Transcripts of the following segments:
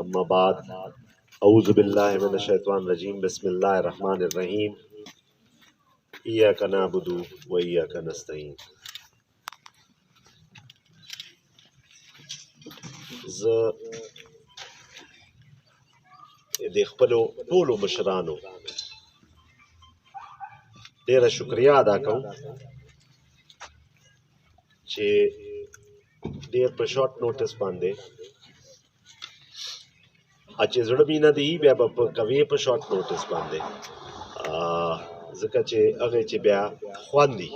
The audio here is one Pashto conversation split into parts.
अम्मा बाद औज़ु बिल्लाहि मिनश शैतानिर रजीम बिस्मिल्लाहिर रहमानिर रहीम इय्याका नअबुदु व इय्याका नस्तईन। ز د خپلو ټولو مشرانو ډیره شکریا ادا کوم چې ډیر په شارټ نوټس باندې چې زړه مینه دی بیا به کوي په شارټ نوټس باندې ځکه چې هغه چې بیا خواندي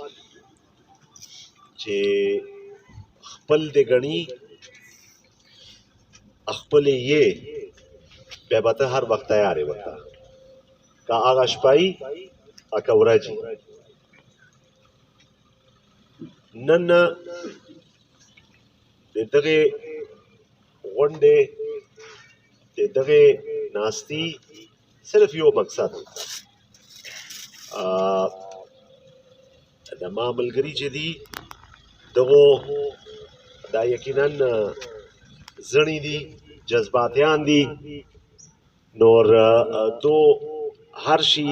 چې خپل د غني خپل یې بیا به ته هر وخت تیارې وته که هغه شپای اکه ورځي نن د دغه غونډې د دغه ناستی صرف یو مقصد د ما ملګري چې دي دغه دا یقینا زړی دي جذباتیان دي نور تو هر شي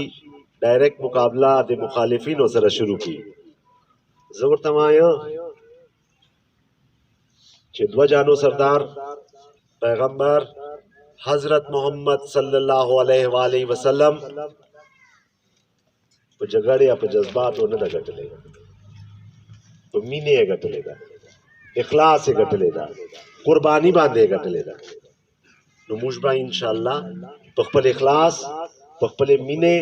ډایرکټ مقابله د مخالفینو سره شروع کی زه ورته وایم چې دوه جانو سردار پیغمبر حضرت محمد صلی الله علیه و آله وسلم په جګړه یا په جذباتو نه غټلې په مینې غټلې ده اخلاص غټلې ده قربانی باندې غټلې ده نو موږ به ان شاء الله په خپل اخلاص په خپل مینې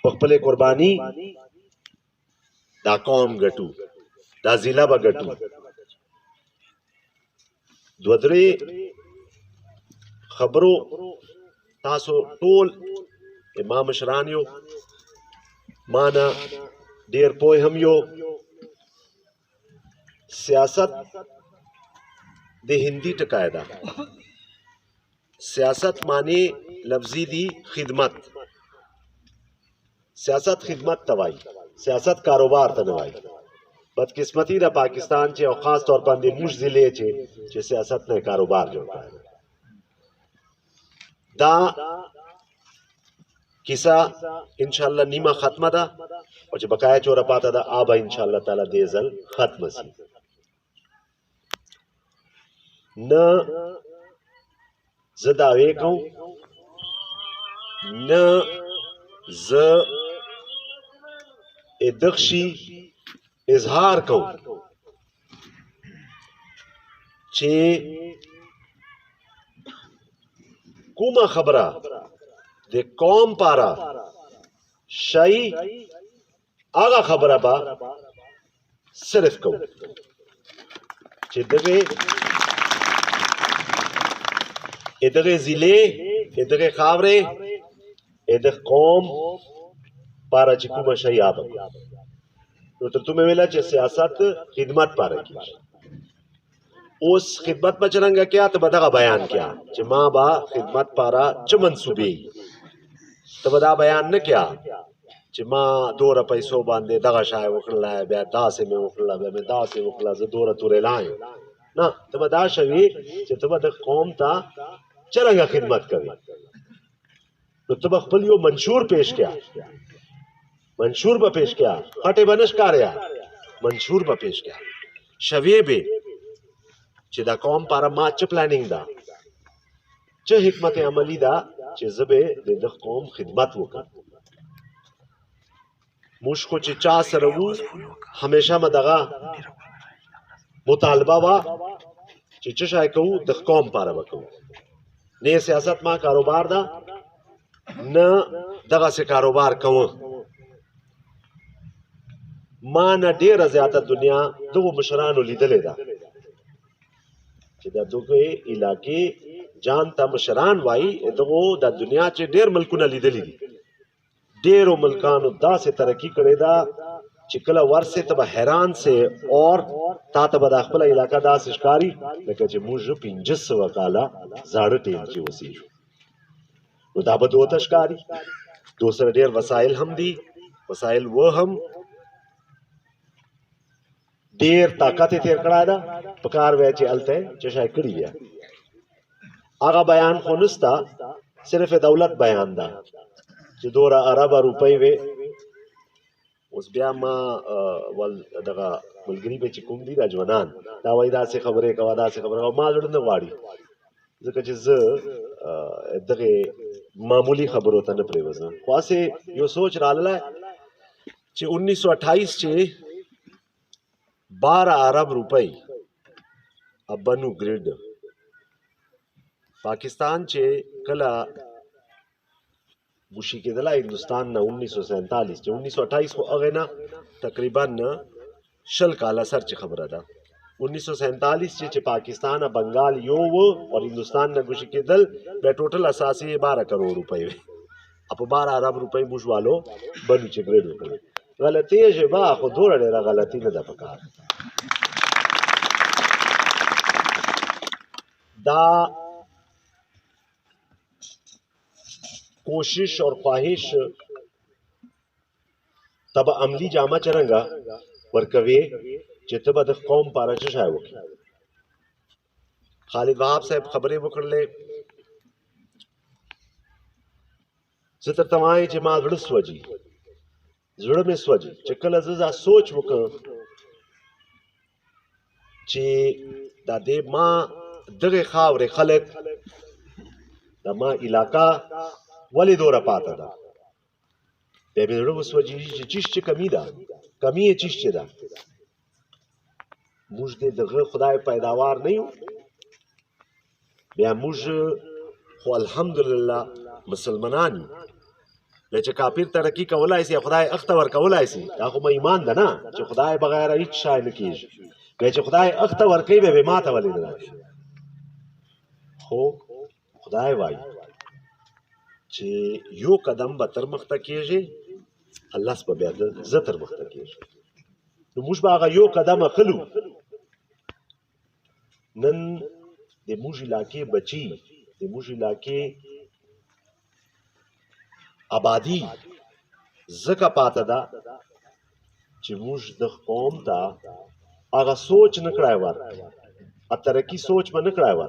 په خپل قربانی دا قوم غټو دا ضلع به غټو دوه درې خبرو تاسو ټول امام مشران یو مانا ډیر پوه هم یو سیاست د هندی ټکای ده سیاست معنی لفظی دی خدمت سیاست خدمت توای سیاست کاروبار ته نه وای بدقسمتی د پاکستان چې او خاص طور باندې موږ ضلع چې سیاست نه کاروبار جوړ کړي دا کیسه ان شاء الله نیمه ختمه ده او چې بقایا چوره پاته ده آبا ان شاء الله تعالی دې ځل ختم شي نه زه دعوی کوم نه زه ادخشي اظهار کوم چې کومه خبره د قوم پارا شای هغه خبره با صرف کوم چې دغه ضلع دغه خاورې دغه قوم پارا چې کومه شای آب نو ته مې ویلا چې سیاست خدمت پاره کیږي اوس خدمت په چرنګه کیا ته بدغه بیان کیا چې ما با خدمت پارا چ منسوبې ته بدا بیان نه کیا چې ما دوره پیسو باندې دغه شای وکړل بیا داسې مې وکړل بیا مې داسې وکړل زه دوره تورې لایم نه ته بدا شوی چې ته د قوم ته چرنګه خدمت کوي نو ته خپل یو منشور پیش کیا منشور به پیش کیا خټه بنش کاریا منشور به پیش کیا شوی به چې دا قوم پر ما چ پلانینګ دا چه حکمت عملی دا چې زبه د قوم خدمت وکړ مشکو چې چا سره وو همیشه مدغه مطالبه وا چې چه شای کو د قوم پر وکړو نه سیاست ما کاروبار دا نه دغه سه کاروبار کوم ما نه ډیره زیاته دنیا دغه مشرانو لیدلې ده چې د دغه علاقې جان ته مشران وای دغه د دنیا چې ډیر ملکونه لیدلې دي ډیرو ملکانو داسې ترقی کړې ده چې کله ورسه ته حیران سه اور تا ته د خپل علاقې داسې ښکاری لکه چې موږ 1500 کاله زاړه ټیم کې اوسېږو نو دا به دوه ښکاری دوسر ډیر وسایل هم دي وسایل و هم ډیر طاقت تیر کړه دا پکار وای چې الته چې شای کړی بیا هغه بیان خو نسته، صرف دولت بیان ده چې دوره اربه روپۍ وې. اوس بیا ما ول دغه ملګري به چې کوم دي دا ځوانان دا وایي داسې خبرې کوه داسې خبرې کوه، ما زړه نه غواړي ځکه چې زه دغه معمولی خبرو ته نه پرېوځم. خو هسې یو سوچ راغلی چې 1928 چې 12 ارب روپۍ بنو ګریډ پاکستان چې کله بوشي کېدله هندوستان نه 1947 چې 1928 خو هغې نه تقریبا 20 کاله سر چې خبره ده. 1947 چې پاکستان بنگال یو و اور هندوستان نه بوشي کېدل بیا ټوټل اساسي 12 کروڑ روپۍ وې. په 12 ارب روپۍ موږ والو بنو چې ګریډ وکړل. غلطي یې ژبه خو دومره ډېره غلطي نه ده پکار. دا کوشش اور خواہش تب عملی جامه چرنګه ورکوي چې ته به د قوم پاره څه شی وکړي. خالد وهاب صاحب خبرې وکړلې، زه درته وایم چې ما زړه سوځي، زړه مې سوځي چې کله زه دا سوچ وکړم چې دا دې ما دغه خاورې خلک د ما علاقه ولې دوره پاته ده. بیا مې زړه وسوځي چې چیش چې کمی ده، کمی یې چیش چې ده. موږ د دغه خدای پیداوار نه یو، بیا موږ خو الحمدلله مسلمانان یو. بیا چې کافر ترقي کولای سي خدای اخته ورکولای سي، دا خو مې ایمان ده نه چې خدای بغیر هیڅ شی نه کېږي. بیا چې خدای اخته ورکوي بیا ما ته ولې نه راشي. خو خدای وایي چې یو قدم به تر مخته کېږي، الله به بیا زه تر مخته کېږي. نو موږ به هغه یو قدم اخلو. نن د موږ علاقې بچي، د موږ علاقې آبادي ځکه پاته ده چې موږ د قوم ته هغه سوچ نه کړی وه، ترقي سوچ به نه کړی وه.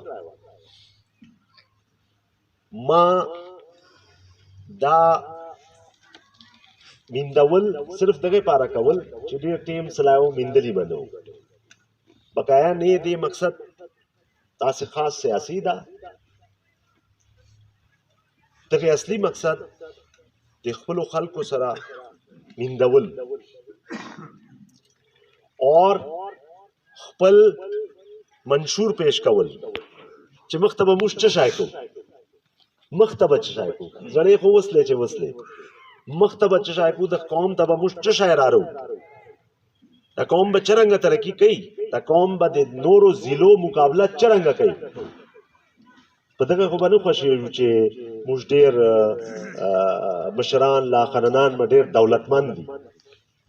ما دا میندول صرف دغه پاره کول چې ډېر ټیم سلایو میندلی به نه و. بقایا نه دې مقصد تاسې خاص سیاسي ده، دغه اصلي مقصد د خپلو خلکو سره میندول اور خپل منشور پیش کول چې مخته به موږ څه شی کوو، مخته به څه شی کوو. زړې خو وسلې چې وسلې مخته به څه شی کوو، د قوم ته به موږ څه شی راړو، د قوم به څرنګه ترقي کوي، د قوم به د نورو ضلعو مقابله څرنګه کوي. په دغه خو به نه خوښېږو چې موږ ډېر مشران لا خانان به ډېر دولتمند دي.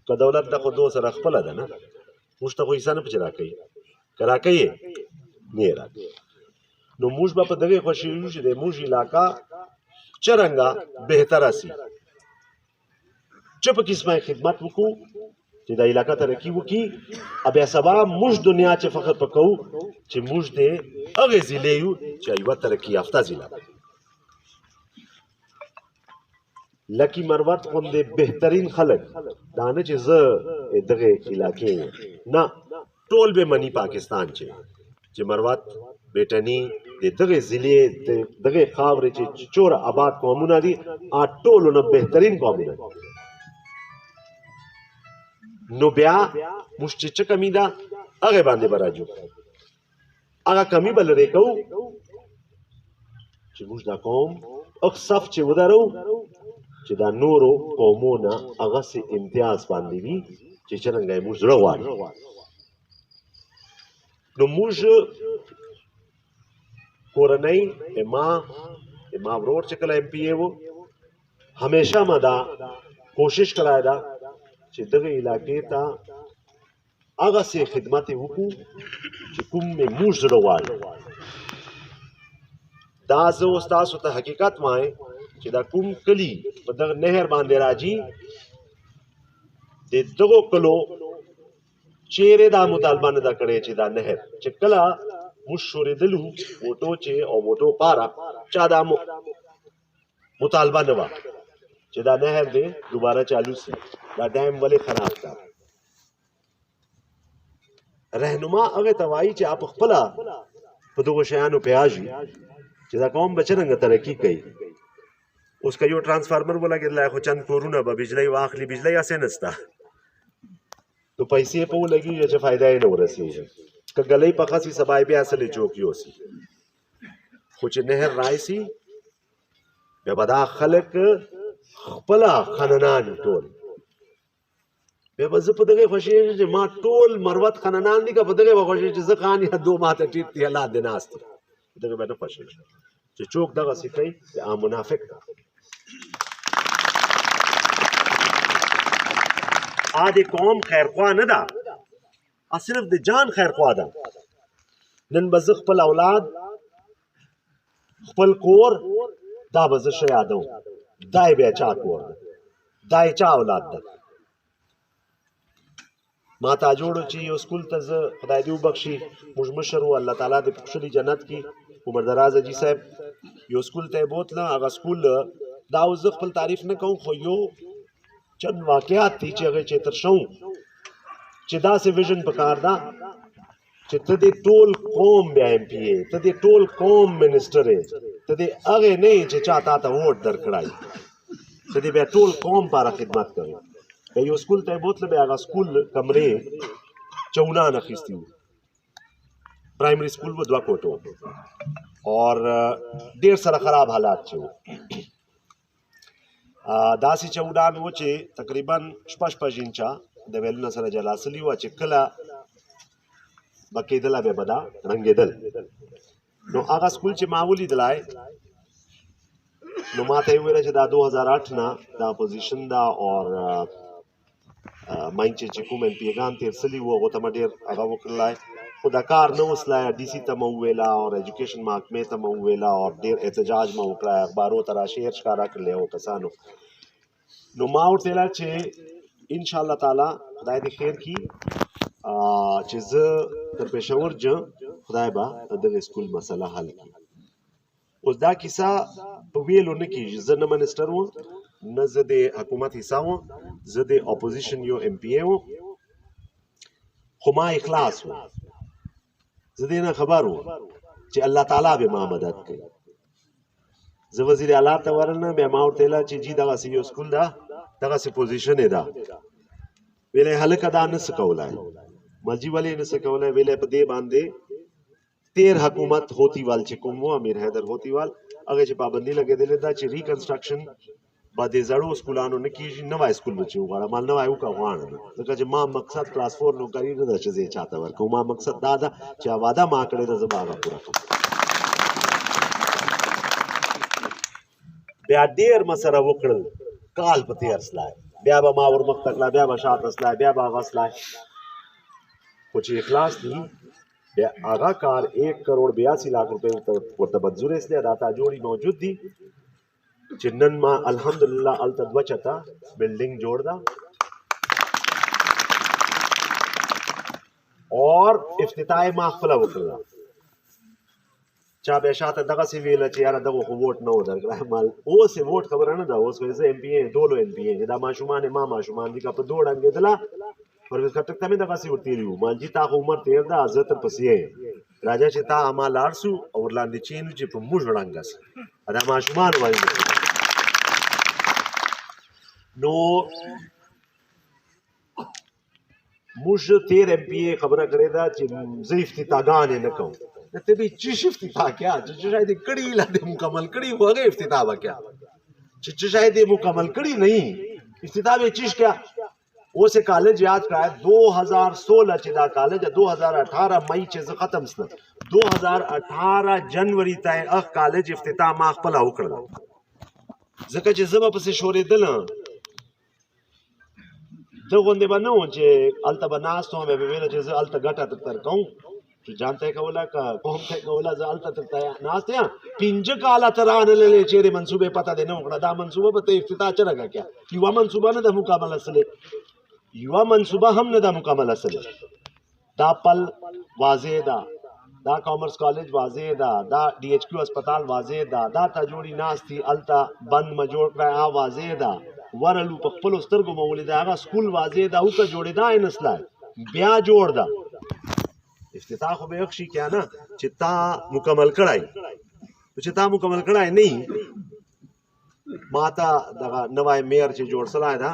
که دولت ده خو دو سره خپله ده نه، موږ ته خو حصه نه پکې راکوي، که راکوي نه یې راکوي. نو موږ به په دغه خوښېږو چې د موږ علاقه څرنګه بهتره سي، چې په قسمه خدمت وکړو چې د علاقه ترقي وکړي. بیا سبا موږ دنیا چې فخر پکوو چې موږ د هغې ضلع یو چې یوه ترقي یافته ضلع ده. لکي مروت غوندې بهترین خلک دا نه چې زه دغې علاقې نه، ټول به مني پاکستان چې مروت بیټني د دغې ضلع د دغې خاورې چې څومره آباد قومونه دي ټولو نه بهترین قومونه دي. نو بیا موږ چې څه کمی ده هغې باندې به راځو، هغه کمی به لرې کوو چې موږ دا قوم هغ صف چې ودرو چې دا نورو قومو نه هغسې امتیاز باندې وي چې څرنګه یې موږ زړه غواړي. نو موږ کورنۍ ما ورور چې کله MP و همیشه ما دا کوشش کړی ده چې دغه علاقې ته هغسې خدمت یې وکړو چې کوم یې موږ زړه غواړي. دا زه اوس تاسو ته حقیقت وایم چې دا کوم کلي په دغه نهر باندې راځي، د دغو کلو چیرې دا مطالبه نه ده کړې چې دا نهر چې کله موږ شورېدلو ووټو چې او ووټو پاره چا دا مطالبه نه وه چې دا نهر دی دوباره چالو سي دا ډیم ولې خراب کړه رهنما هغه ته وایي چې آپ خپله په دغو شیانو پیاژي چې دا قوم به څرنګه ترقي کوي اوس که یو ټرانسفارمر ولګېدلی خو چند کورونه به بجلی واخلي بجلی هسې نشته نو پیسې په ولګېږي چې فایده یې نه ورسېږي که ګلۍ پخه سي سبا یې بیا اصلې چوک یوسي خو چې نهر رایسي بیا به دا خلک خپله خننان ټول بیا به زه په دغې خوښېږم چې ما ټول مروت خننان دي که په دغې به خوښېږم چې زه خان یا دو ماته ټیټ دي لاندې ناست دي په دغې به نه خوښېږم چې چوک دغسې کوي د منافق ده د قوم خیرخوا نه ده صرف د جان خیرخوا ده نن به زه خپل اولاد خپل کور دا به زه ښه یادوم دا یې بیا چا کور ده دا یې چا اولاد ده ما تا جوړو چې یو سکول ته زه خدای دې وبخښي موږ مشر و الله تعالی دې په ښکلي جنت کې عمر دراز حاجي صاحب یو سکول ته یې بوتله هغه سکول دا اوس زه خپل تعریف نه کوم خو یو چند واقعات دي چې هغه چې تر شو چې داسې ویژن پکار ده چې ته دې ټول قوم بیا ایم پی ای ته دې ټول قوم منسټر یې ته دې هغې نه یې چې چا تا ته ووټ درکړی ته دې بیا ټول قوم پاره خدمت کوي بیا یو سکول ته یې بوتله بیا هغه سکول کمرې چونان اخیستي وو پرایمري سکول و 2 کوټو اور ډېر سره خراب حالات چې وو داسې چونان و چې تقریبا 6 انچه د ویلونه سره جلاسلي وه چې کله به کېدله بیا به دا رنګېدل نو هغه سکول چې ما ولیدلی نو ما ته یې وویله چې دا 2008 نه دا اپوزیشن ده اور ماین چې کوم ایم پی ګان تېر سلي وو هغو ته مې ډېر هغه وکړلی خو دا کار نه وسلی ډي سي ته مې وویله اور ایجوکیشن محکمې ته مې وویله اور ډېر احتجاج مې وکړی اخبارو ته را شعر ښکاره کړلی هغو کسانو نو ما ورته ویله چې انشاءالله تعالی خدای دې خیر کړي چې زه تر پېښور ځم خدای به د دغې سکول مسله حل کړي اوس دا کیسه په ویلو نه کېږي زه نه منسټر وم نه زه د حکومت حصه وم زه د اپوزیشن یو ایم پی ای وم خو ما اخلاص وم زه دې نه خبر وم چې الله تعالی به ما مدد کوي زه وزیر اعلی ته ورنه بیا ما ورته ویله چې جي دغسې یو سکول ده دغسې پوزیشن یې ده ویلی هلکه دا نه څه کولی ملجي ولې نه څه کولی ویلی په دې باندې تیر حکومت هوتیوال چې کوم و امیر حیدر هوتیوال هغې چې پابندي لګېدلې ده چې ریکنسټرکشن به د زړو سکولانو نه کېږي نوی سکول به چې وغواړه ما نوی وکړه غواړم ځکه چې ما مقصد کلاس 4 نوکري نه ده چې زه یې چاته ورکوم ما مقصد دا ده چې واده ما کړې ده زه به هغه پوره کړم بیا ډېر مه سره وکړل کال په تېر سلی بیا به ما ورمخته کړه بیا به شاته سلی بیا به هغه سلی خو چې اخلاص دي بیا هغه کار 1 کروڑ 82 لاکھ روپے ورته منظور اسلی داتا جوړي موجود دي چې نن ما الحمدلله هلته 2 چته بلډینګ جوړ ده اور افتتاح ما خپله وکړله چا بیا شاته دغسې ویله چې یاره دغه خو ووټ نه و درکړی مال اوس یې ووټ خبره نه ده اوس خو زه ایم پي ای ټولو ایم پي ای دا ماشومان ما ماشومان دي که په دوړ انګېدله پرویز خټک ته مې دغسې ورتېري وو مالجي تا خو عمر تېر ده زه تر پسې یم راځه چې تا ما لاړ سو او ورلاندې چینو چې په موږ ړنګه سي دا ماشومان وایي نو موږ تېر ایم پي ای خبره کړې ده چې زه افتتاحګانې نه کوم ته به چیش افتتاح کیا چې شاید کړي لا دې مکمل کړي خو هغه افتتاح وکړه چې شاید مکمل کړي نه افتتاح به چیش کیا वो से कॉलेज याद का है 2016 چې دا کالج 2018 مئی چې زه ختم سم 2018 جنوري ته اخ کالج افتتاح ما خپل وکړل ځکه چې زما پسې شورې دل ته غونډه باندې و چې الته بناستو مې ویل چې زه الته ګټه تر کوم چې جانته کولا کا قوم ته کولا زه الته تر ناشته 5 کاله ترانه لې چې منصوبه پتا دی نه وکړه دا منصوبه به افتتاح چرګه کیا یو منصوبه نه د مکمل اصله یو منصوبه هم نه د مکمل اصله دا پل واضح ده دا کامرس کالج واضح دا دا ڈی ایچ کیو اسپتال واضح دا دا تا جوړی ناستی التا بند ما جوړ کړه واضح دا ورلو په خپل سترګو مولې دا هغه سکول واضح دا او ته جوړی دا نسلا بیا جوړ دا افتتاح خو به یخشي کنه چې تا مکمل کړای چې تا مکمل کړای نه ماته دغه نوای میر چې جوړ سلای دا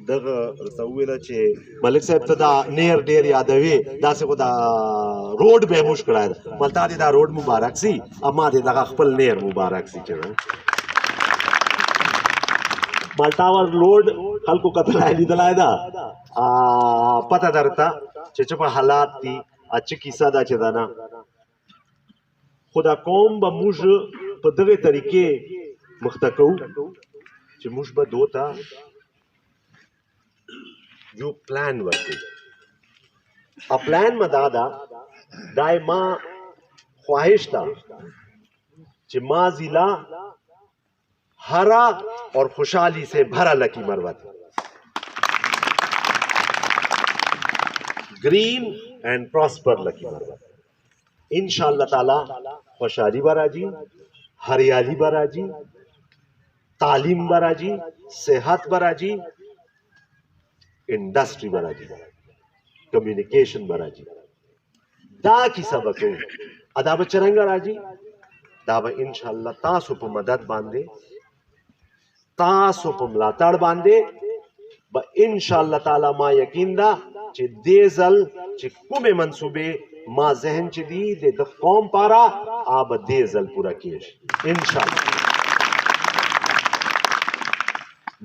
دغه ته ویل چې ملک صاحب ته دا نیر ډیر یادوي دا څه کو دا روډ به مش کړای ملتا دې دا روډ مبارک سي اما دې دغه خپل نیر مبارک سي چې مالټاور روډ خلکو کتلای لیدلای دا پته درته چې په حالات دي اچ کیسه دا چې دا نه خدا قوم به موږ په دغه طریقې مختکو چې موږ به دوتا یو پلان ورکړو ا پلان مدادا دای ما خواهش تا چې ما ضلع हरा और खुशहाली से भरा Lakki Marwat green and prosper Lakki Marwat इंशाअल्लाह ताला खुशहाली बराजी हरियाली बराजी तालीम बराजी सेहत बराजी इंडस्ट्री बराजी कम्युनिकेशन बराजी दा की सबक अदा बचरंगा राजी दावा इंशाअल्लाह तासु पे मदद बांधे तासु पे मलाताड़ बांधे ब इंशाअल्लाह ताला मा यकीन दा चे देजल चे कुमे मंसूबे मा जहन चे दी दे द कौम पारा आब देजल पूरा केश इंशाअल्लाह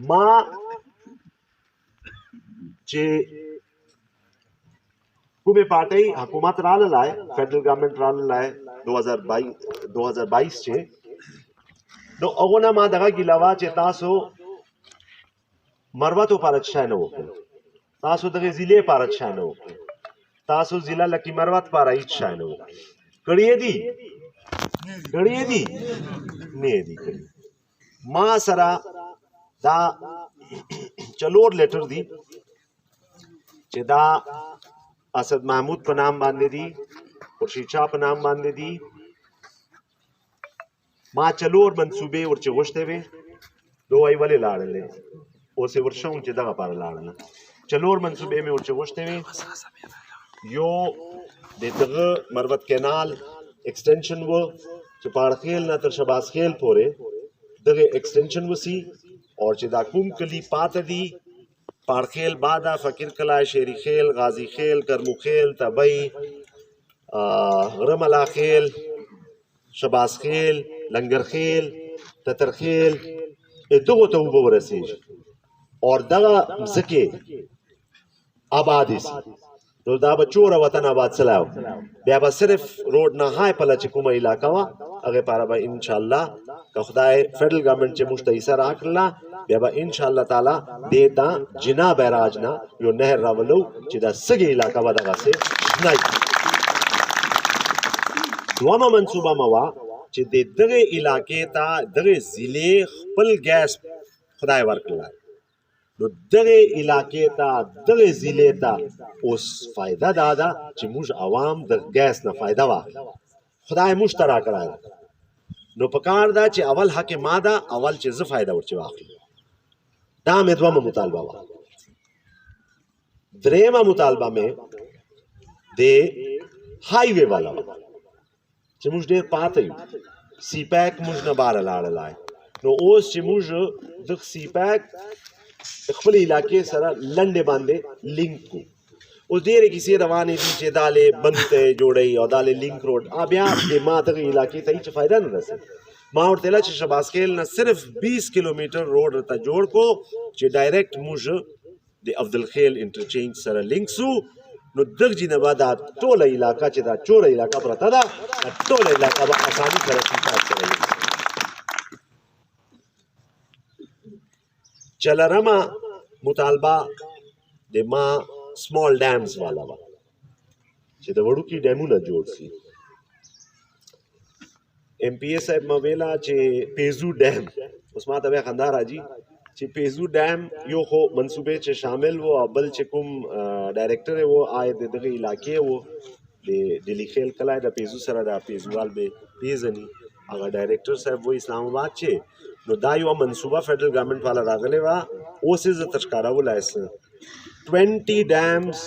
मा चे कुमे पार्टी हुकूमत राल लाए फेडरल गवर्नमेंट राल लाए 2022 चे नो अगोना मा दगा गिलावा चे तासो मरवतो पारत शाय नो तासो दगे जिले पारत शाय नो तासो जिला लकी मरवत पारा इच शाय नो कड़िए दी ने दी कड़ी मा सरा दा चलोर लेटर दी चे दा असद महमूद पर नाम बांधे दी खुर्शीद शाह पर नाम बांधे दी माँ चलोर मंसूबे उर्चे गोश्ते वे दो आई वाले लाड़ले ओसे वर्षों उनचे दगा पार लाड़ना चलोर मंसूबे में उर्चे गोश्ते वे यो दे दगा मरवत कैनाल एक्सटेंशन वो चपाड़ खेल ना तर शबाज खेल पोरे दगे एक्सटेंशन वो सी और चिदा कुम कली पात दी पारखेल बादा फकीर कला शेरी खेल गाजी खेल करमू खेल तबई रमला खेल शबाज खेल लंगर खेल ततर खेल दो तो बरसीज और दगा जके आबादी सी तो दा बचोर वतन आबाद सलाओ बेबा सिर्फ रोड ना हाय पला चिकुमा इलाका वा अगे पारा बा इंशाअल्लाह का खुदाए फेडरल गवर्नमेंट चे मुश्तईसा राखला बेबा इंशाअल्लाह ताला देता जिना बैराज ना यो नहर रावलो चिदा सगे इलाका वा दगा से नहीं दुआमा मंसूबा मवा चे दे दगे इलाके ता दगे जिले खपल गैस खुदाए वर्कला नो दगे इलाके ता दगे जिले ता उस फायदा दादा चे मुझ आवाम द गैस ना फायदा वा खुदाए मुश्तरा कराया नो पकार दा चे अवल हके मादा अवल चे ज फायदा उर्चे वाखली दा मेदवा मुतालबा वा द्रेमा मुतालबा में दे हाईवे वाला वा चे मुझ देर पाते सी पैक मुझ न बार लाड़ लाए नो ओस चे मुझ दख सी पैक खपल इलाके सरा लंडे बांधे लिंक को उस देर किसी रवाने नीचे दाले बनते जोड़े और दाले लिंक रोड अब यहाँ दे माँ तक इलाके तई च फायदा न रसे माँ और तेला च शबाज खेल न सिर्फ 20 किलोमीटर रोड रहता जोड़ को चे डायरेक्ट मुझ दे अब्दुल खेल इंटरचेंज सरा लिंक सु नो दग जी ने बाद टोला इलाका चे दा चोरा इलाका पर था दा टोला इलाका बा आसानी कर चला चलरमा मुतालबा दे माँ स्मॉल डैम्स वाला वा चे द वड़ू की डैमू ना जोड़ सी एमपीए साहब मवेला चे पेजू डैम उसमा तबे खंदार आजी चे पेजू डैम यो खो मंसूबे चे शामिल वो अब्बल चे कुम डायरेक्टर है वो आए दे दगे इलाके वो د ډیلی خیل کلی د پیزو سره د پیزوال به پیژني هغه ډایرکټر صاحب و اسلام آباد چې نو دا یوه منصوبه فیډرل ګورنمنټ والا راغلی وه اوس یې زه تر ښکارولای سم 20 ډیمز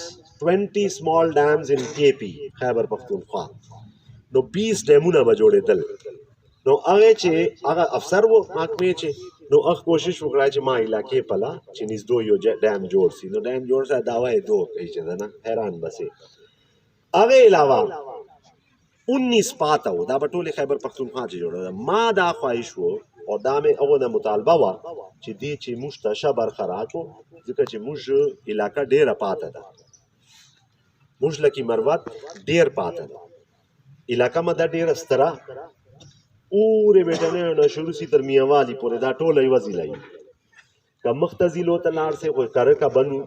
20 small dams in KP خیبر پختونخوا نو 20 ډیمونه به جوړېدل نو هغه چې هغه افسر و محکمې چې نو هغه کوشش وکړه چې ما علاقې پله چې نږدې یو ډیم جوړ سي نو ډیم جوړ سه دعوا یې دو کوي چې ده نه حیران بسې هغې علاوه 19 پاته و دا به ټولې خیبر پښتونخوا چې جوړه ده ما دا خواهش و او دا مې هغو نه مطالبه وه چې دې چې موږ ته ښه برخه راکړو ځکه چې موږ علاقه ډېره پاته ده موږ لکي مروت ډېر پاته ده علاقه مه ده ډېره ستره پورې بیټنۍ نه شروع سي تر میاوالی پورې دا ټوله یوه ضلع وي که مخ ته ضلعو ته لاړ سې خو کرکه بنو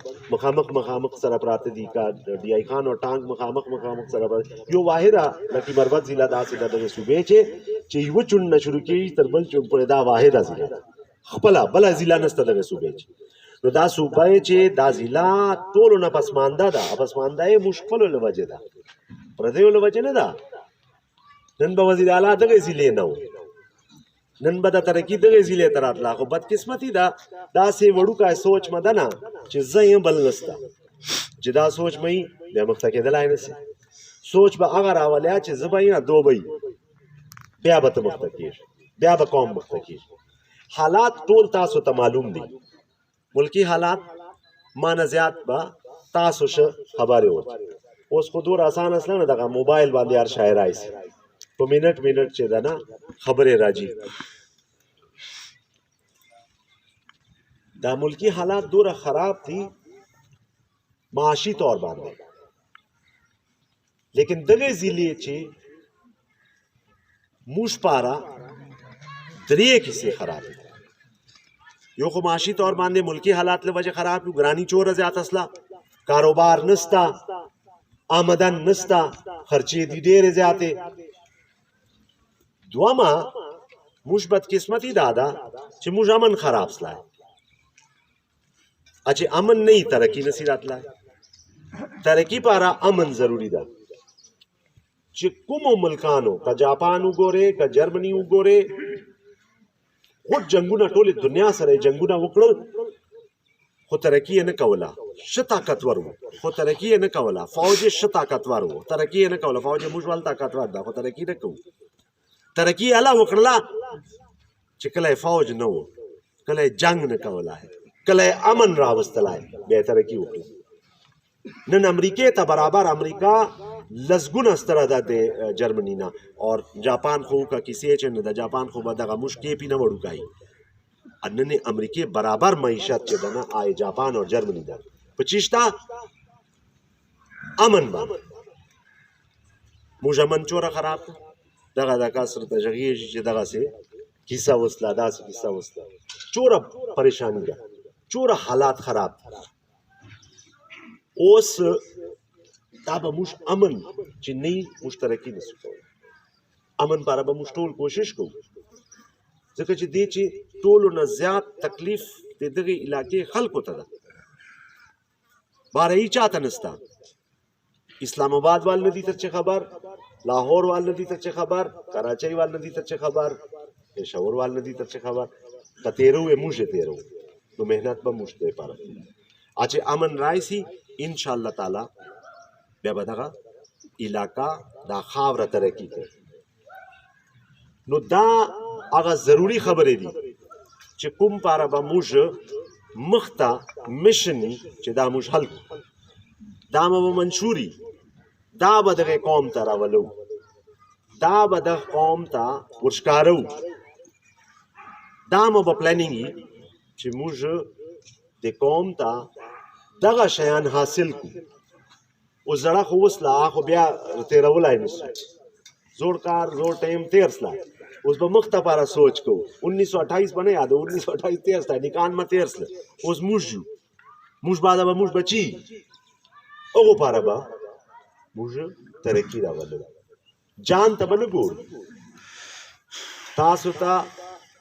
مخامخ سره پراته دي که ډي آی خان او ټانک مخامخ سره پراته یو واحده لکي مروت ضلع داسې ده دغې صوبې چې یوه چونډ نه شروع کېږي تر بل چونډ پورې دا واحده ضلع ده خپله بله ضلع نشته دغې صوبې نو دا صوبه چې دا ضلع ټولو نه پسمانده ده پسمانده یې موږ خپلو له وجې ده پردیو له وجې نه ده نن به وزیر اعلی دغې ضلعې نه و نن به د ترقي دغې ضلعې ته راتله خو بدقسمتي ده داسې وړوکی سوچ مه ده نه چې زه یم بل نسته چې دا سوچ مه یي بیا مخته کېدلی نه سي سوچ به هغه راولیا چې زه به یې نه دو به یي بیا به ته مخته کېږي بیا به قوم مخته کېږي حالات ټول تاسو ته معلوم دي ملکی حالات ما نه زیات به تاسو ښه خبرې وکړي اوس خو دور اسان اصله نه دغه موبایل باندې هر شی رایسي په منټ چې ده نه خبرې راځي دا ملکی حالات دوره خراب دي معاشي طور باندې لیکن دغې ضلعې چې موږ پاره درې کیسې خراب دي یو خو معاشي طور باندې ملکی حالات له وجه خراب دي ګرانی چوره زیات اصله کاروبار نستا آمدن نستا خرچې دي ډېرې زیاتې دوما موږ بدقسمتي دا ده چې موږ امن خراب سلای چې امن نه وي ترقي نسي راتلی ترقي پاره امن ضروري ده چې کومو ملکانو که جاپان وګورې که جرمني وګورې خود جنګونه ټولې دنیا سره جنګونه وکړل خو ترقي یې نه کوله ښه طاقتور و خو ترقي یې نه کوله فوج یې ښه طاقتور و ترقي یې نه کوله فوج یې موږ ول طاقتور ده خو ترقي نه کوو ترقی الا وکړله چې کله فوج نه و کله جنگ نه کولای کله امن راوستلای به ترقی وکړه نن امریکې ته برابر امریکا لسګونه ستره ده د جرمني نه اور جاپان خو کا کسی چې نه د جاپان خو به دغه مشکې پی نه وړوکای نن امریکې برابر معیشت چې ده نه آی جاپان اور جرمني ده پچیشتا امن باندې موږ امن چوره خراب دغه د کسر ته غږیږي چې دغسې کیسه وسله داسې کیسه وسله چوره پریشاني ده چوره حالات خراب اوس دا به موږ امن چې نه وي موږ ترقي نسو کولی امن پاره به موږ ټول کوشش کوو ځکه چې دې چې ټولو نه زیات تکلیف د دغې علاقې خلکو ته ده باره چاته نسته اسلام آباد وال نه دي تر چې خبر لاهور وال نه دي تر چې خبر کراچۍ وال نه دي تر چې خبر پېښور وال نه دي تر چې خبر که تېرو یې موږ یې تېرو نو محنت به موږ ته پاره چې امن راشي انشاءالله تعالی بیا به دغه علاقه دا خاوره ترقي کوي نو دا هغه ضروري خبرې دي چې کوم پاره به موږ مخته مشني چې دا موږ حل دا به منشوري دا به دغه قوم ته راولو دا به دغه قوم ته ورښکارو دا به پلانینګ وي چې موږ د قوم ته دغه شیان حاصل کړو اوس زړه خو اوس لا خو بیا تېرولی نشو زوړ کار زوړ ټایم تېر سلا اوس به مخ ته پاره سوچ کوو 1928 به نه یاد 1928 تېر ستا نکان ما تېر سله اوس موږ یو موږ بعده به موږ بچي هغو پاره به موږ ترقي راولو جان ته به نه ګورو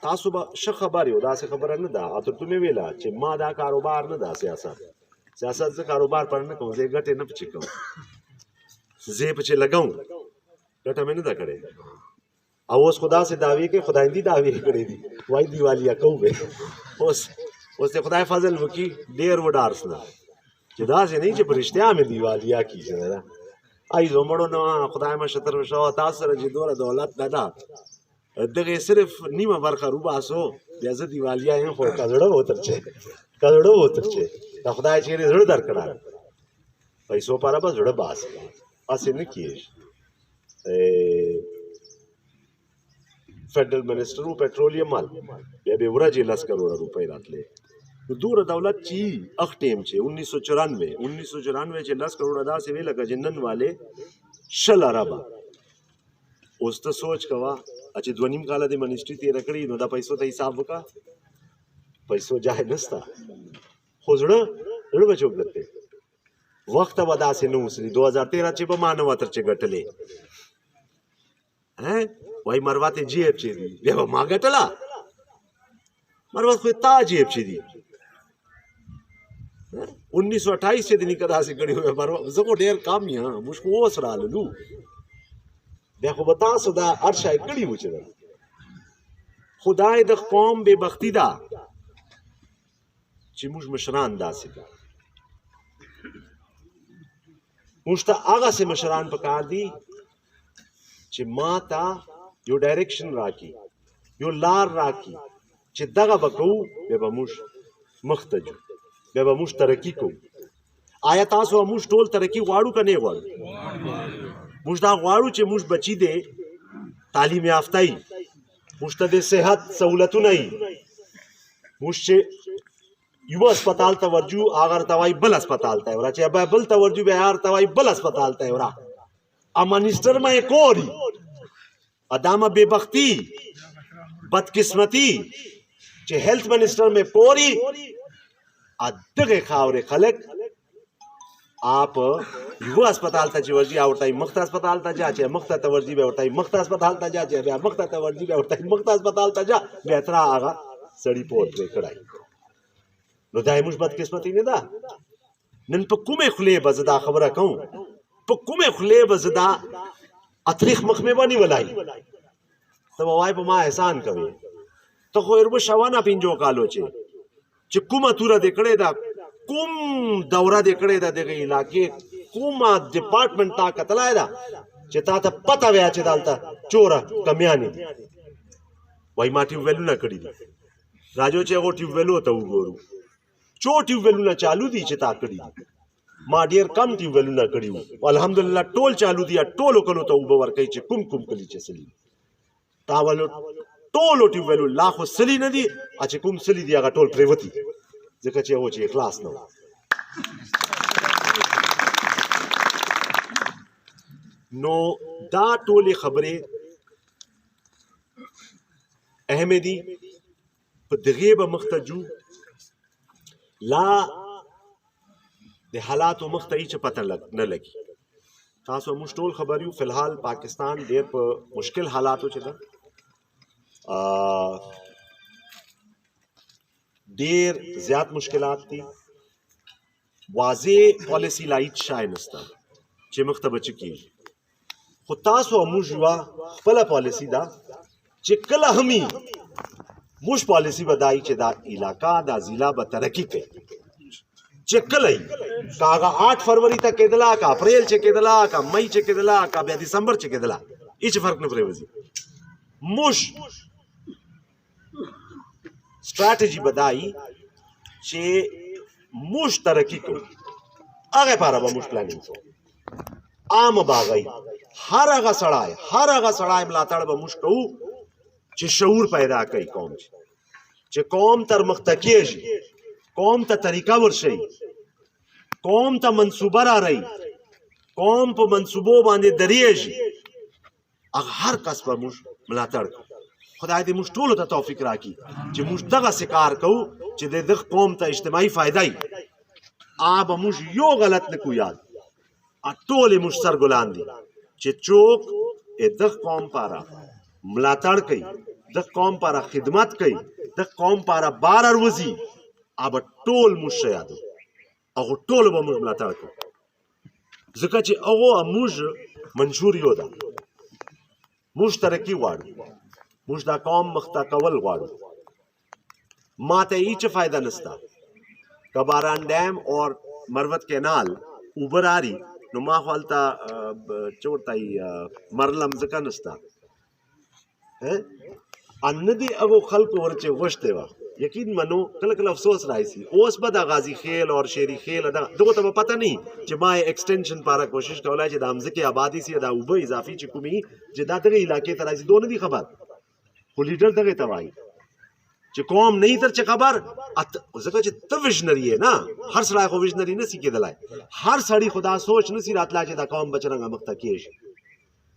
تاسو به ښه خبر یو داسې خبره نه ده اتر تو مې ویله چې ما دا کاروبار نه ده سیاست زه کاروبار پر نه کوم زه ګټې نه پچې کوم زه په چې لګاو ګټه مې نه ده کړې او اوس خدا سے دعوی کې خدایندی دعوی کړې دي وای دیوالیا کوو به اوس د خدای فضل وکي ډېر وډارس نه چې داسې نه چې په رښتیا مې دیوالیا کیږي نه ای زمړو نو خدای ما شتر شو تاسو سره چې دوره دولت نه ده دغه صرف نیمه برخه روباسو بیا زه دیوالیا یم خو کډړو وترچې دا خدای چې زړه درکړه پیسو پاره به زړه باس اسې نه کیږي فیډرل منسټر او پټرولیم مال بیا به ورځې 10 کروڑ روپۍ راتلې دوره دولت چې اخ ټیم چې 1994 چې 10 کروڑ ادا سی وی لګا جنن والے شل عربا اوس ته سوچ کوا چې 2.5 کال د منسټری تیر کړی نو دا پیسو ته حساب وکا پیسو جاه نستا خو زړه بچوک دته وخت ودا سي نو سری 2013 چې به مانو تر چې غټلې وای مرواته جیب چې دی بیا ما غټلا مرواته خو تا جیب چې دی 1928 چې د نکدا سي کړي وي مرواته زه کو ډیر کام یا مشکو وسره لولو بیا خو بتا سودا ارشای کړي و چې خدای د قوم به بختی دا چې موږ مشران داسې ده موږ ته هغه سه مشران پکار دي چې ما ته یو ډایرکشن راکړي یو لار راکړي چې دغه وکړو بیا به موږ مخته ځو بیا به موږ ترقي کوو آیا تاسو موږ ټول ترقي غواړو که نه غواړو موږ دا غواړو چې موږ بچي دې تعلیم یافته وي موږ ته د صحت سهولتونه وي موږ چې یو اسپتال ته ورجو اگر توای بل اسپتال ته ورا چې به بل ته ورجو به هر توای بل اسپتال ته ورا ا منسٹر مې کوری ادمه بے بختی بدقسمتی چې هیلث منسٹر مې پوری ادغه خاورې خلک آپ یو اسپتال ته چې ورجی اورتای مخت اسپتال ته جا چې مخت ته ورجی به اورتای مخت اسپتال ته جا چې بیا مخت ته ورجی به اورتای مخت اسپتال ته جا به تر هغه سړی پورته کړای نو دای موږ بدقسمتي نه ده نن په کومه خله به زدا خبره کوم په کومه خله به زدا اتریخ مخ مې باندې ولای ته وای په ما احسان کوي ته خو ورو شوانه پینجو کالو چې کومه توره د کړه دا کوم دوره د کړه دا دغه علاقې کومه ډپارټمنټ تا کتلای دا چې تا ته پته ویا چې دالته چوره کمیانی وای ما ټیو ویلو نه کړی راجو چې هغه ټیو ویلو ته وګورو چو ټیو ویلو نه چالو دي چې تا کړی ما ډیر کم ټیو ویلو نه کړی الحمدلله ټول چالو دي ټولو کلو ته وب ورکې چې کوم کلی چې سلی تاولو ټولو ټیو ویلو لا خو سلی نه دي چې کوم سلی دي هغه ټول پریوتی ځکه چې هغه چې اخلاص نه نو دا ټولې خبرې اهمه دي په دغه به مختجو لا د حالاتو مختې چې پته نه لګي تاسو موږ ټول خبر یو فلحال پاکستان ډېر په مشکل حالاتو چې ده ډېر زیات مشکلات دي واضح پالیسی لایټ شای نسته چې مخته بچ کیږي خو تاسو موږ یو خپل پالیسی دا چې کله همي موږ پالیسی بدای چې دا علاقہ دا ضلع به ترقی کوي چې کله کاغه 8 فروری ته کېدلا کا اپریل چې کېدلا کا مئی چې کېدلا کا بیا دسمبر چې کېدلا هیڅ فرق نه پریوځي موږ strategy بدای چې موږ ترقی کوو هغه لپاره به موږ پلانینګ کوو عام باغی هر هغه سړی ملاتړ به موږ کوو چې شعور پیدا کوي قوم چې قوم تر مختکیږي قوم ته طریقه ورشي قوم ته منصوبه را رہی قوم په منصوبو باندې دریږي هر کس به موږ ملاتړ کوو خدای دې موږ ټول ته توفیق راکړي چې موږ دغه سکار کوو چې د دغه قوم ته اجتماعي فائدای به موږ یو غلط نه کوو یاد ټول موږ سرګلان دي چې څوک دغه قوم پاره ملاتړ کوي د قوم لپاره خدمت کوي د قوم لپاره بار اروزي اب ټول مشیادو او ټول به موږ ملاتړ کوو ځکه چې هغه موږ منشور یو ده، موږ ترقي غواړو، موږ دا قوم مخته کول غواړو. ما ته هیڅ فایده نشته که باران ډیم اور مروت کینال اوبه راري نو ما خو هلته څه ورته وایي مرلم ځکه نشته ان نه دي هغو خلکو ور چې غوښتې وه. یقین منو کله کله افسوس راځي اوس به د غازي خیل اور شیری خیل دغو ته به پته نه چې ما ایکسټینشن پاره کوشش کولی چې د مځکې آبادي سي دا اوبه اضافي چې کومې چې دا دغه علاقې ته راځي دو نه دي خبر، خو لیډر دغې ته وایي چې قوم نه تر چې خبر ځکه چې ته ویژنري یې نه، هر سړی خو ویژنري نسي کېدلی، هر سړي خو دا سوچ نسي راتلی چې دا قوم به څرنګه مخته کېږي.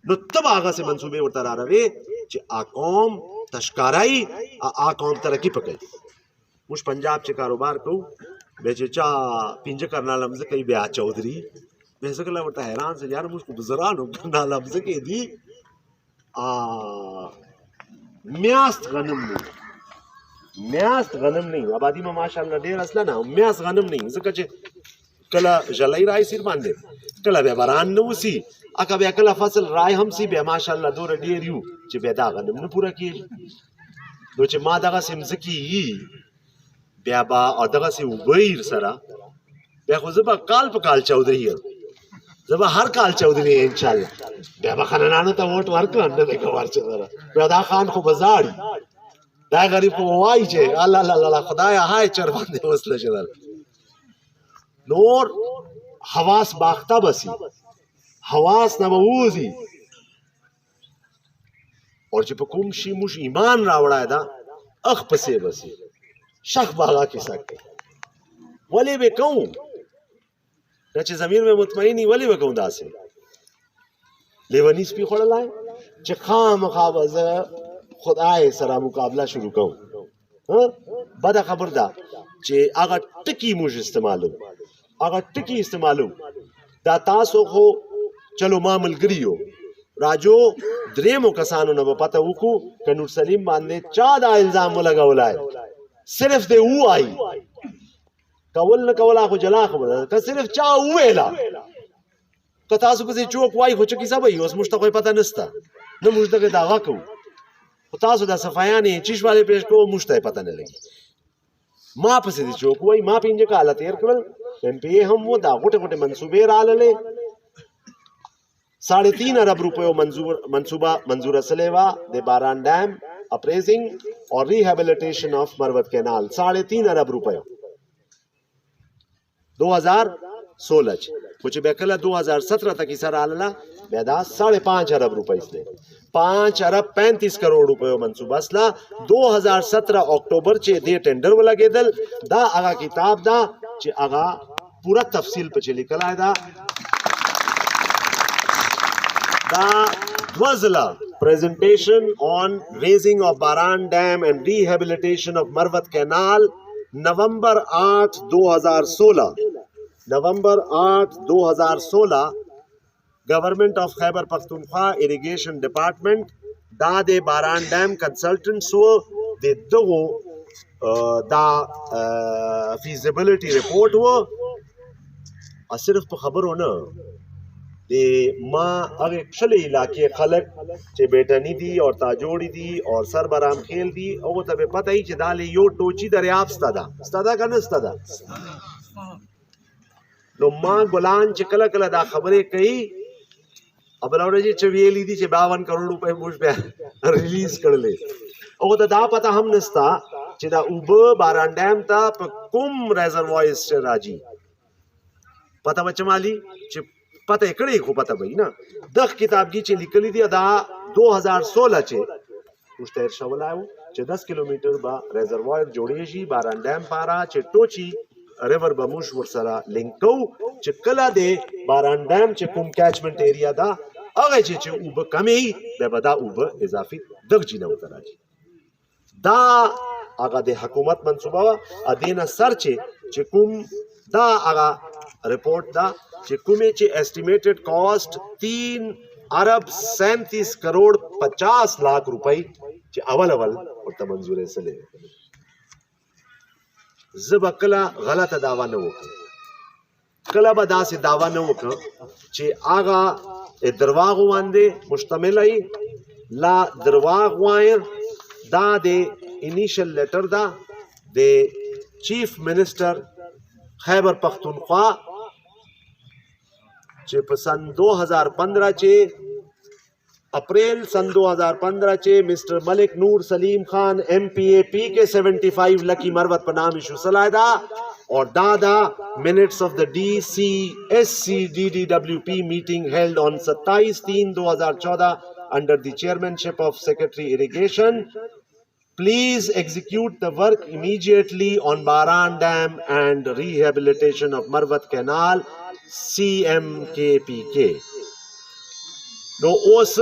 نو ته به هغسې منصوبې ورته راروې چې قوم تشکارایي قوم ترقي پکوي. موږ پنجاب چې کاروبار کوو بیا چې چا پنځه کرناله مځکه یي بیا چودري بیا زه کله ورته حیران سم یاره موږ خو بزرګانو کرناله مځکې دي میاشت غنم نه میاشت غنم نه آبادي ما ماشاءالله ډېر اصله نه میاشت غنم نه ځکه چې کله ژلۍ رایي سیر باندې کله بیا باران نه وسي اکه بیا کله فصل رای هم سي بیا ماشاءالله دوره ډېر یو چې بیا دا غنم نه پوره کېږي. نو چې ما دغسې مځکې یي بیا به او دغسې اوبه یي سره بیا خو زه به کال په کال چودري یم، زه به هر کال چودري یم انشاءالله. بیا به خانانو ته ووټ ورکړم نه دی که ورچې سره بیا دا خان خو به زاړي دا غریب خو به وایي چې الله الله خدایه های چر باندې وسله شدل. نور حواس باخته بسی حواس نه به ووځي اور چې په کوم شي موږ ایمان راوړی ده اخ پسې بسي شک به هغه کیسه کوي. ولې به کوم دا چې ضمیر مې مطمئن وي ولې به کوم داسې لیوني سپي خوړلی چې خامخا به زه خدای سره مقابله شروع کوم. بده خبر ده چې هغه ټکي موږ استعمالو هغه ټکي استعمالو دا تاسو خو چلو ما ملګري یو راجو درېمو کسانو نه به پته وکړو که نور سلیم باندې چا دا الزام ولګولی صرف دی ووایي کول نه کول خو جلا خبره ده که صرف چا وویله که تاسو پسې چوک وایي خو څه کیسه به وي اوس موږ ته خو پته نشته نه موږ دغې دعوه کوو خو تاسو دا صفایانې چیش والے پیش کوو موږ ته یې پته نه لګي. ما پسې دې چوک وایي ما 5 کاله تېر کړل ایم پی اے هم و دا غوټې غوټې منصوبې راللې 3.5 ارب روپیو منصوبه منظوره سلې وه د باران ډیم اپریزنګ اور ریهیبلیټیشن آف مروت کینال 3.5 ارب روپیو 2016 خو چې بیا کله 2017 ته کیسه راغله بیا دا 5.5 ارب روپۍ سلې 5 ارب 35 کروڑ روپیو منصوبه سله 2017 اکتوبر چې دې ټینډر ولګېدل دا هغه کتاب ده چې هغه پوره تفصیل پکې لیکلی ده. دا دوزله presentation on raising of Baran Dam and rehabilitation of Marwat Canal November 8 2016 November 8 2016 Government of Khyber Pakhtunkhwa Irrigation Department دا د باران ډیم کنسلټنټس وو د دغو دا فیزیبلیټي رپورټ وو صرف په خبرو نه د ما هغه کښلې علاقې خلک چې بیټني دي او تاجوړي دي او سر برام خیل دي هغو ته به پته وي چې دا یو ټوچي دریاب سته ده که نه سته ده. نو ما ګلان چې کله کله دا خبرې کوي او بله ورځ چې ویلي دي چې 52 کروڑ روپۍ موږ بیا ریلیز کړلې هغو ته دا پته هم نسته چې دا اوبه باران ډیم ته په کوم ریزروایز راځي پته به چمالي چې پته یې کړی خو پته به وي نه. دغه کتابګي چې لیکلي دي دا 2016 چې موږ ته ارشولی و چې 10 کیلومیټر به ریزروایر جوړېږي باران ډیم پاره چې ټوچي ریور به موږ ورسره لینک کوو چې کله د باران ډیم چې کوم کیچمنټ ایریا ده هغه چې اوبه کمې وي بیا به دا اوبه اضافي دغه جینه ورته راځي. دا هغه د حکومت منصوبه وه دې نه سر چې کوم دا هغه رپورټ ده چې کومې چې اسټیمیټډ کاسټ 3 ارب 37 کروڑ 50 لاکھ روپۍ چې اول ورته منظورې سلې. زه به کله غلطه دعوه نه وکړم کله به داسې دعوه نه وکړه چې هغه درواغ باندې مشتمل ای لا درواغ وایم دا د انیشل لیټر دا د چیف منسٹر خیبر پختونخوا چې په سن 2015 چې اپریل سن 2015 چې مسٹر ملک نور سلیم خان MPAP کے 75 لکی مروت پر نام ایشو سلائدہ اور دادا minutes of the DCSCDDWP meeting held on 27/3/2014 under the chairmanship of Secretary Irrigation. Please execute the work immediately on Baran Dam and rehabilitation of Marwat Canal CMKPK. نو اوس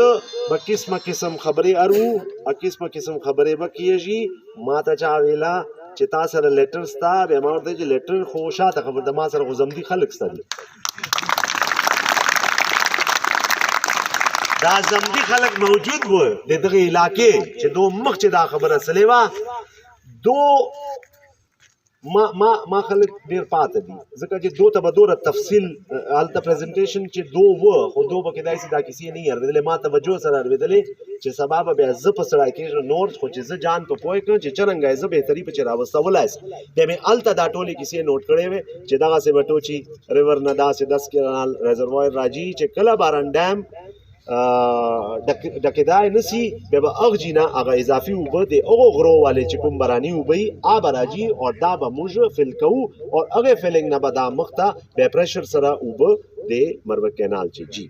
به قسمه قسم خبرې ارو قسمه قسم خبرې به کېږي ما ته چا ویله چې تا سره لیټر ستا بیا ما ورته چې لیټر خو شاته خبر د ما سره خو زمدي خلک ستا دي دا زمدي خلک موجود و د دغه علاقې چې دو مخ چې دا خبره سلې وه دو ما خلک ډېر پاته دي ځکه چې دو ته به دوره تفصیل هلته پریزنټیشن چې دو و خو دو به کېدای شي دا کیسې نه وي اورېدلې ما توجه سره اورېدلې چې سبا به بیا زه په سړی کېږم نور خو چې زه جان په پوه کړم چې څرنګه یې زه بهتري پکې راوستولی شم بیا مې هلته دا ټولې کیسې نوټ کړې وې چې دغسې به ټوچي ریور نه داسې 10 کنال ریزروایر راځي چې کله باران ډیم ډکېدای نسی بیا به هغه نه هغه اضافي اوبه د هغو غرو والې چې کوم باراني اوبه وي هغه به راځي او دا به موږ فل کوو او هغې فلنګ نه به دا مخ ته بیا پریشر سره اوبه د مروت کینال چې جي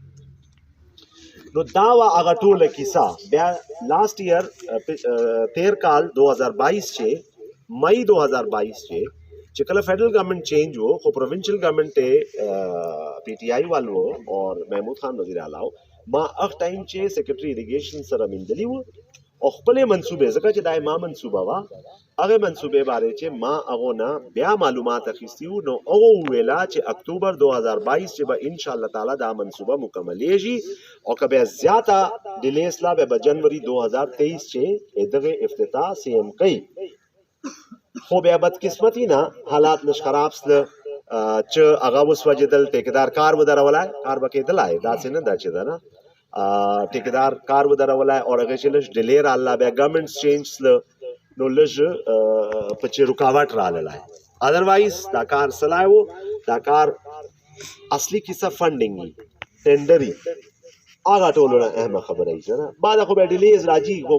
نو دا وه هغه ټوله کیسه بیا لاست ایئر 13 کال 2022 چې مئی 2022 چې کله فیڈرل گورنمنٹ چینج ہو خو پروونشل گورنمنٹ PTI والو اور محمود خان وزیر اعلی ما اخ ټایم چې سیکرټري اریګیشن سره مندلی وو او خپلې منصوبې ځکه چې دا ما منصوبه وه هغې منصوبې بارے چې ما هغو نه بیا معلومات اخیستي وو نو هغو وویله چې اکتوبر 2022 چې به انشاءالله تعالی دا منصوبه مکملیږي او که بیا زیاته ډیلې سله بیا به جنوري 2023 چې دغې افتتاح CM کوي خو بیا بدقسمتي نه حالات لږ خراب سله چې هغه وسوځېدل ټیکدار کار ودرولای کار به کېدلای داسې نه ده چې ده نه ټیکدار کار ودرولای او هغې چې لږ ډیلې راغله بیا ګورنمنټ چینج سله نو لږ پکې رکاوټ راغلی ادروایز دا کار سلای و دا کار اصلي کیسه فنډینګ وي ټینډري هغه ټولو نه اهمه خبره وي که نه بعده خو بیا ډیلیز راځي خو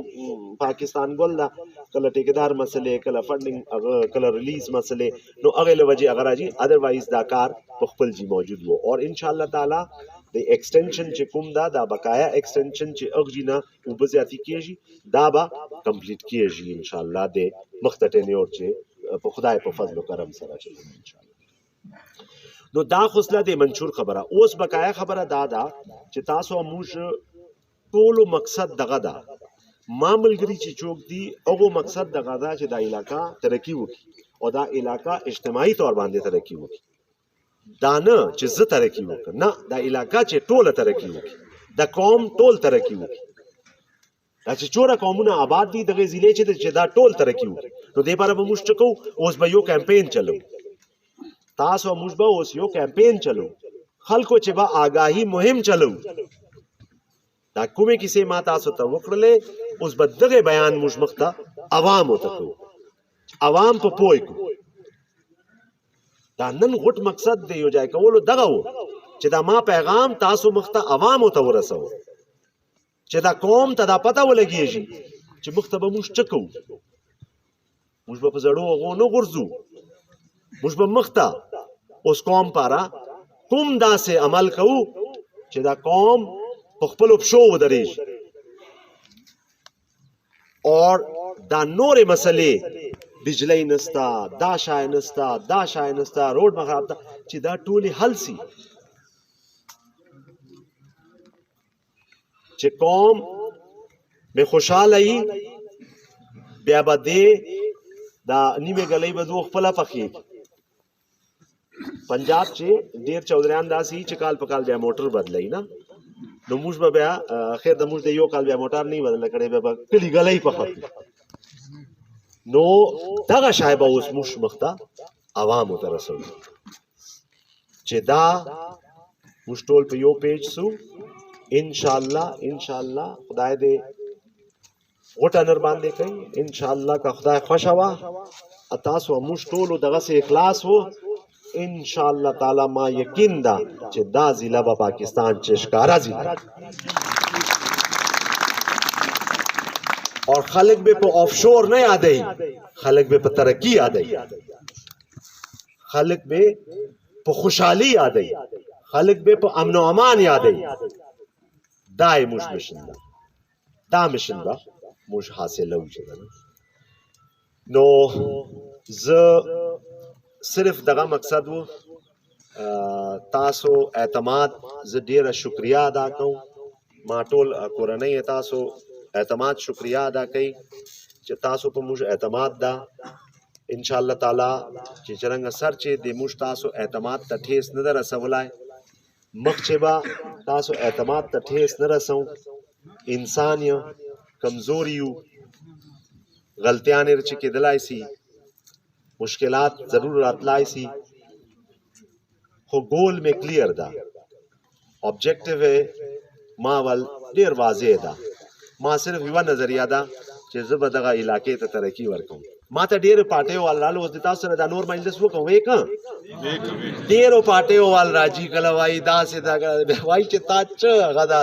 پاکستان ګل ده کله ټیکدار مسلې کله فنډینګ هغه کله ریلیز مسلې نو هغې له وجې هغه راځي ادروایز دا کار په خپل جي موجود و اور انشاءالله تعالی د ایکسټینشن چې کوم ده دا بقایا ایکسټینشن چې هغه جي نه اوبه زیاتې کېږي دا به کمپلیټ کېږي انشاءالله د مخته ټینیور چې په خدای په فضل و کرم سره چې انشاءالله نو دا خصله د منشور خبره اوس بقایا خبره دا ده چې تاسو موږ ټولو مقصد دغه ده ما ملګري چې څوک دي هغو مقصد دغه ده چې دا علاقه ترقي وکړي او دا علاقه اجتماعي طور باندې ترقي وکړي دا نه چې زه ترقي وکړم نه دا علاقه چې ټوله ترقي وکړي د قوم ټول ترقي وکړي دا چې څومره قومونه آباد دي دغې ضلعې چې دا ټول ترقي وکړي نو دې لپاره به موږ څه کوو اوس به یو کمپین چلو تاسو موږ به اوس یو کمپین چلو خلکو چې به آګاهي مهم چلو دا کومې کیسې ما تاسو ته وکړلې اوس به دغې بیان موږ مخ ته عوامو ته کوو عوام په پوه کړو دا نن غټ مقصد د یو ځای کولو دغه و چې دا ما پیغام تاسو مخ ته عوامو ته ورسوو چې دا قوم ته دا پته ولګېږي چې مخ ته به موږ څه کوو موږ به په زړو هغو نه غورځو موږ به مخ ته اوس قوم پاره کوم داسې عمل کوو چې دا قوم په خپلو پښو ودرېږي اور دا نورې مسلې بجلی نستا دا شای نستا دا شای نستا روډ مه خراب ده چې دا ټولې حل سي چې قوم به خوشحاله وي بیا به دې دا نیمې ګلۍ به دو خپله پخېږي پنجاب چې ډېر چودریان داسې چې کال په کال بیا موټر بدلوي نه نو موږ به بیا خیر د موږ د یو کال بیا موټر نه بدله کړی بیا به کلي ګلۍ پخه نو دغه شی به اوس موږ مخ ته عوامو ته رسوو چې دا موږ ټول په یو پیج سو انشاءالله خدای دې غټه نر باندې کوي انشاءالله که خدای خوښه وه تاسو موږ ټولو دغسې اخلاص وو انشاءالله تعالی ما یقین ده چې دا ضلع به پاکستان چې ښکاره ضلع اور خلق به په آفشور نه یادوي خلق به په ترقی یادوي خلق به په خوشحالي یادوي خلق به په امن و امان یادوي دا یې موږ مشن ده دا مشن به موږ حاصلوو چې ده نو زه صرف دغه مقصد و تاسو اعتماد زه ډیره شکریا ادا کوم ما ټول کورنۍ تاسو اعتماد شکریا ادا کوي چې تاسو په موږ اعتماد ده ان شاء الله تعالی چې څنګه سر چې د موږ تاسو اعتماد ته ټیس نه رسولای مخ چې به تاسو اعتماد ته ټیس نه رسو انسان یو کمزور یو غلطیان چې کېدلای شي مشکلات ضرور راتلای شي خو ګول مې کلیر ده ऑब्जेक्टिव ما ول ډیر واضح ده ما صرف یو نظریه ده چې زه به دغه علاقې ته ترقی ورکوم ما ته ډیر پارټیو وال رالو اوس د تاسو سره د نور مجلس وکم وې که ډیرو پارټیو وال راځي کله وایي داسې دا وایي چې تا څه هغه د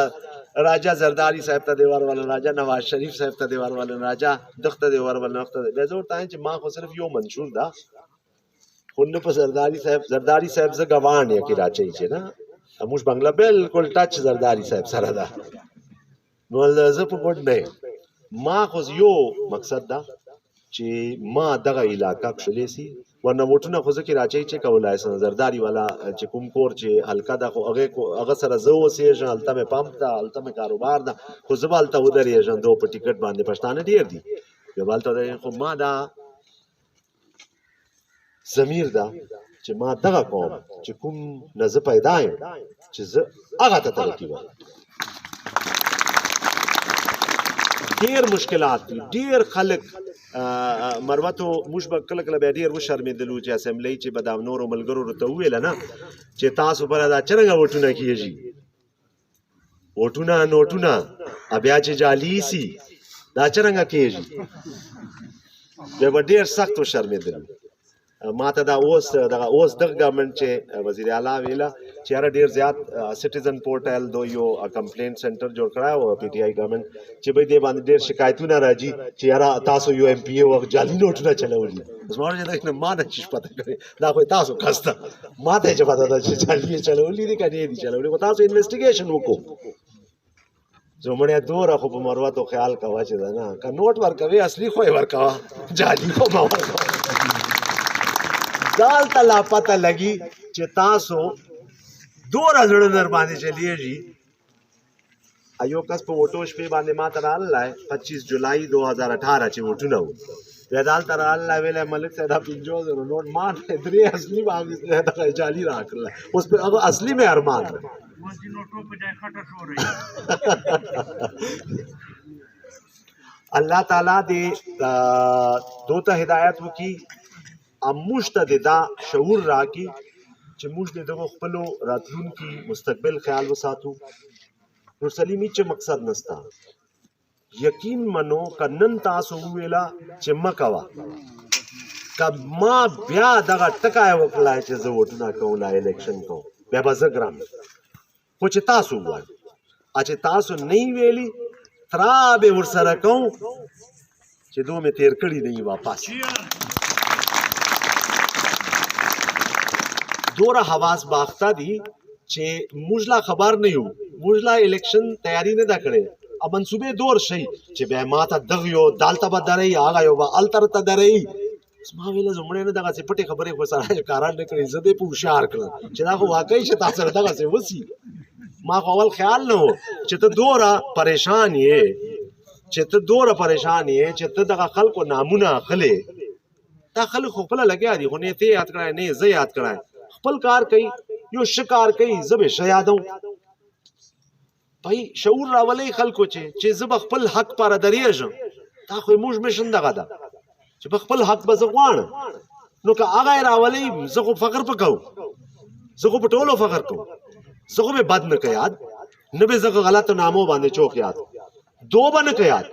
راجا زرداری صاحب ته دی ورول راجا نواز شریف صاحب ته دی ورول راجا دغته دی ورول نقطه به زور ته چې ما خو صرف یو منشور ده خو نه په زرداری صاحب زه ګوان یې کې راچي چې نه موږ بنگله بالکل ټچ زرداری صاحب سره ده نو زه په ګډ نه ما خو یو مقصد ده چې ما دغه علاقه کښلی سي ورنه ووټونه خو زه کې راچوي چې کولای سم زرداري والا چې کوم کور چې حلقه ده خو هغه سره زه اوسېږم هلته مې پمپ ده هلته مې کاروبار ده خو زه به هلته ودرېږم دو په ټکټ باندې پښتانه ډېر دي بیا به هلته ودرېږم خو ما دا ضمیر ده چې ما دغه قوم چې کوم نه زه پیدا یم چې زه هغه ته ترقي ورکړم ډېر مشکلات دي ډېر خلک مروتو موږ به کله کله بیا ډېر وشرمېدلو چې اسمبلی چې به دا نورو ملګرو ورته وویله نه چې تاسو به دا څرنګه ووټونه کېږي ووټونه نوټونه بیا چې جعلي سي دا څرنګه کېږي بیا به ډېر سخت وشرمېدلو ما ته دا اوس دغه ګورنمنټ چې وزیر اعلی ویله چې یاره ډېر زیات سټیزن پورټل دو یو کمپلینټ سنټر جوړ کړی و پی ټي آی ګورنمنټ چې به دې باندې ډېر شکایتونه راځي چې یاره تاسو یو ایم پی او جعلي نوټونه چلولي زما چې ما نه شي پته کړی دا خو تاسو کسته ما ته چې پته ده چې جعلي یې چلولي دي که نه دي چلولي خو تاسو انویسټیګیشن وکړو زموږ دوره خو په مروتو خیال کوه چې ده نه که نوټ ورکوې اصلي خو یې ورکوه جعلي خو مه ورکوه دالته لا پته لګي چې تاسو دوره زړه در باندې چلیږي یو کس په ووټو شپې باندې ما ته راغلی 25 جولای 2018 چې ووټونه وو بیا دالته راغلی ویلی ملک صاحب دا 50,000 نوټ ما ته درې اصلي دغه جعلي راکړله اوس هغه اصلي مې ارمان دی الله تعالی دې دو ته هدایت وکړي موږ ته دا شعور راکړي چې موږ د دغو خپلو راتلونکي مستقبل خیال وساتو نور سلیمي چې مقصد نسته یقین منو که نن تاسو وویله چې مه کوه که ما بیا دغه ټکی وکړلی چې زه ووټونه کوم لا الیکشن کوم بیا به زه ګرم خو چې تاسو ووایو چې تاسو نه یې ویلي ترا به ورسره کوم چې دو مې تیر کړي نه یي واپس دوره حواس باخته دي چې موږ لا خبر نه یو موږ لا الیکشن تیاری نه ده کړې منصوبې دور شي چې بیا ما ته دغه یو دالته به درئ هغه یو به هلته ته درئ ما ویله زموږ نه دغسې پټې خبرې خو سره ښکاره نه کړې زه دې په هوښیار کړم چې دا خو واقعي چې تا سره دغسې وسي ما خو اول خیال نه و چې ته دوره پریشان یې چې ته دغه خلکو نامونه اخلې دا خلک خو خپله لګیا دي خو نه ته یاد کړی نه زه یاد کړی خپل کار کوي یو ښه کار کوي زه به ښه یادوم بھائی شعور راولئ خلکو چې زه به خپل حق پاره درېږم دا خو موږ مشن دغه ده چې په خپل حق به زه غواړم نو که هغه یې راولئ زه خو فخر په کوم زه خو په ټولو فخر کوم، زه خو مې بد نه که یاد، نه به زه غلطو نامو باندې چوک یاد، دو به نه که یاد،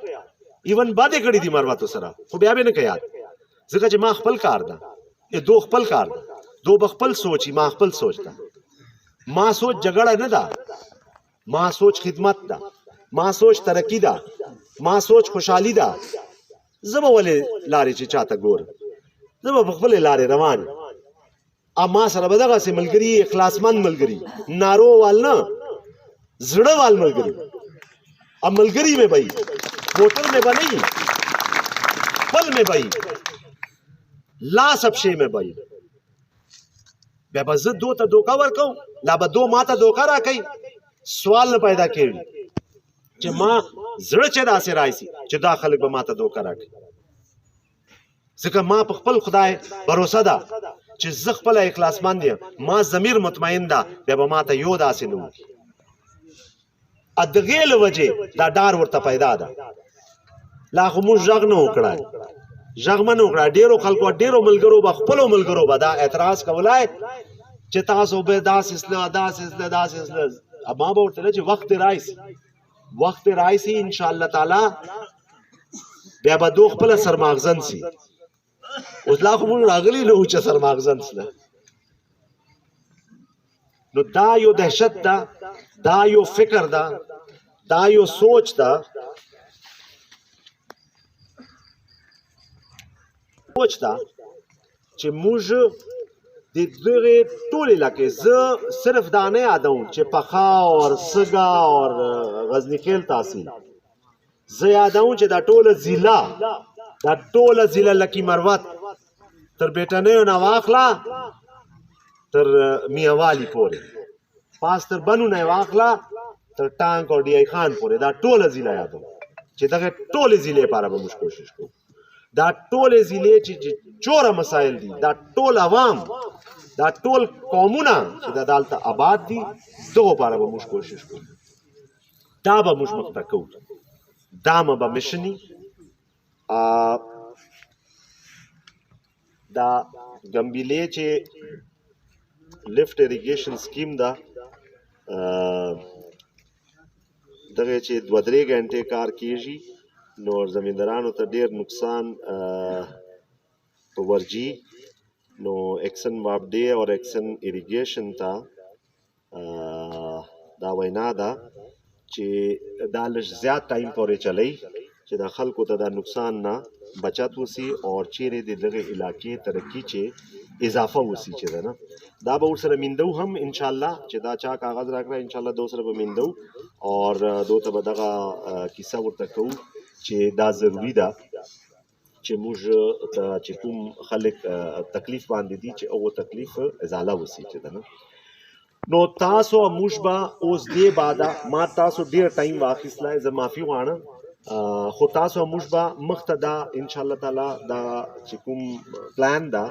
ایون بدې کړي دي مروتو سره، خو بیا به نه که یاد، ځکه چې ما خپل کار ده، دو خپل کار ده، دو به خپل سوچي، ما خپل سوچ ده، ما سوچ جګړه نه ده، ما سوچ خدمت ده، ما سوچ ترقی ده، ما سوچ خوشحالي ده. زه به ولې لارې چې چاته ګورم، زه به په خپلې لارې روان یم. ما سره به دغسې ملګري، اخلاصمند ملګري، نارو وال نه، زړه وال ملګري، ملګري مې به وي، موټر مې به نه وي، خپل مې به وي، لا سب شی مې به وي. بیا به زه دو ته دوکه ورکوم، لا به دو ما ته دوکه راکوي. سوال نه پیدا کوي چې ما زړه چې داسې راشي چې دا خلک به ما ته دوکه راکوي، ځکه ما په خپل خدای بروسه ده چې زه خپله اخلاصمند یم، ما ضمیر مطمئن ده، بیا به ما ته یو داسې نه وکړي. د دغې له وجې دا ډار ورته پیدا ده. لا خو موږ غږ نه و کړی، غږ مه نه و کړی. ډېرو خلکو، ډېرو ملګرو به، خپلو ملګرو به دا اعتراض کولی چې تاسو به داسې اصلاح، داسې اصلاح، داسې اصلاح. ما به ورته ویل چې وخت راشي، وخت راشي انشاءالله تعالی بیا به دو خپله سرماغزن سي. اوس لا خو موږ راغلي نه وو چې سرماغزن سله. نو دا یو دهشت ده، دا یو فکر ده، دا یو سوچ ده، چې موږ د دغې ټولې علاقې، زه صرف دا نه یادوم چې پخاور، سږه اور غزني خیل تحصیل، زه یادوم چې دا ټوله ضلع، دا ټوله ضلع لکي مروت تر بیټنیو نه واخله تر میاوالي پورې، پاس تر بنو نه واخله تر ټانک او ډی آی خان پورې، دا ټوله ضلع یادوم چې دغه ټولې ضلع لپاره به موږ کوشش کوو. دا ټولې ضلع چې چوره مسایل دي، دا ټول عوام، دا ټول قومونه چې دا دلته آباد دي، دغو لپاره به موږ کوشش کوو. دا به موږ مخته کوو، دا به مشني. دا ګمبیلې چې لفټ اریګیشن سکیم ده، دغه چې 2-3 غنټې کار کیږي، نو زمیندارانو ته ډیر نقصان په ورجي. نو اکسن وابډې او اکسن اریګیشن ته دا وینا ده چې دا لږ زیات ټایم پورې چلی چې د خلکو ته دا نقصان نه بچت وسی او چیرې د دغه علاقې ترقی چې اضافه وسی چې ده نه، دا به ورسره میندو هم انشاءالله چې دا چا کاغذ راکړه انشاءالله دو سره به میندو او دو ته به دغه کیسه ورته کوو چې دا ضروري ده چې موږ ته چې کوم خلک تکلیف باندې دي چې هغو تکلیف ازاله وسی چې ده نه. نو تاسو موږ به اوس دې بعده، ما تاسو ډېر ټایم واخیستلی، زه معافي غواړم، خو تاسو موږ به مخته دا انشاءالله تعالی دا چې کوم پلان ده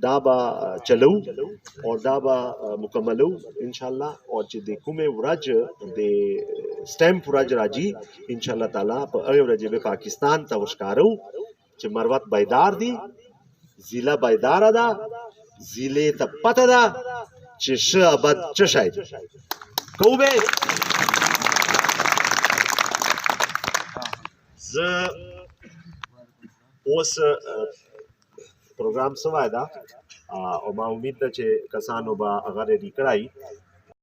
دا به چلو او دا به مکملو انشاءالله. او چې د کومې ورځ د سټیمپ ورځ راځي انشاءالله تعالی په هغې ورځې به پاکستان ته ورښکارو چې مروت بیدار دي، ضلع بیداره ده، ضلع ته پته ده چې ښه بد څه شی دی. کوو به زه اوس پروګرام سوی ده او ما امید ده چې کسانو به هغه ریډي کړی